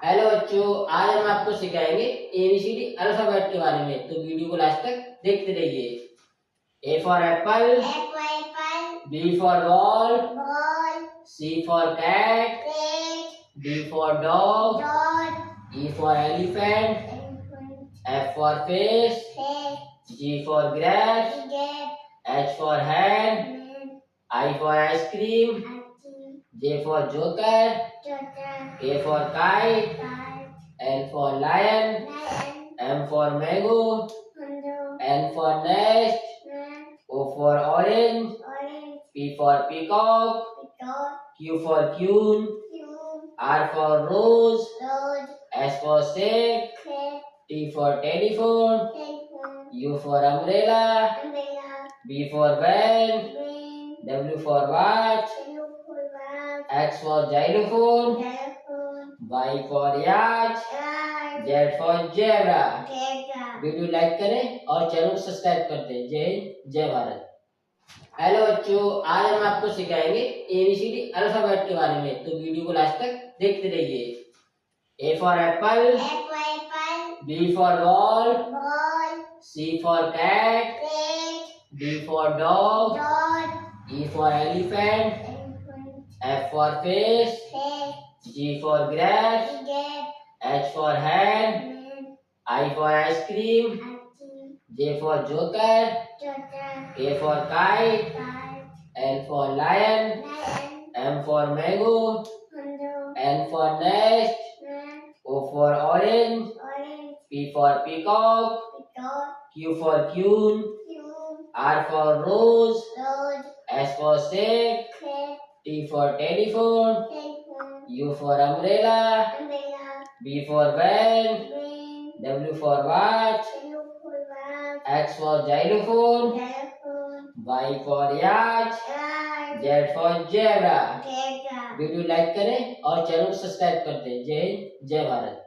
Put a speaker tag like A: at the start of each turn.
A: Hello बच्चों, आज हम आपको सिखाएंगे एबीसीडी अल्फाबेट के बारे में। तो वीडियो को लास्ट तक देखते रहिए। A for apple, B for ball, C for cat, D for dog, E for elephant, F for fish, G for grapes, H for hand, I for ice cream, J for joker, K for kite, L for lion, M for mango, N for nest, O for orange, P for peacock, Q for queen, R for rose, S for snake, T for telephone, U for umbrella, B for van, W for watch, X for xylophone, Y for yacht, Z for zebra। Video like करें और channel को subscribe कर दें। जय हिंद, जय Bharat. Hello बच्चों, आज हम आपको सिखाएंगे एबीसीडी अल्फाबेट के बारे में। तो वीडियो को लास्ट तक देखते रहिए। A for apple, B for ball, C for cat, D for dog, E for elephant, F for fish, G for grapes, H for hand, I for ice cream, J for joker, K for kite, L for lion, M for mango, N for nest, O for orange, P for peacock, Q for queen, R for rose, S for snake, T for telephone, U for umbrella, B for van, W for watch, X for xylophone, Y for yacht, Z for zebra। Video like करें और channel को subscribe कर दें। जय हिंद, जय भारत।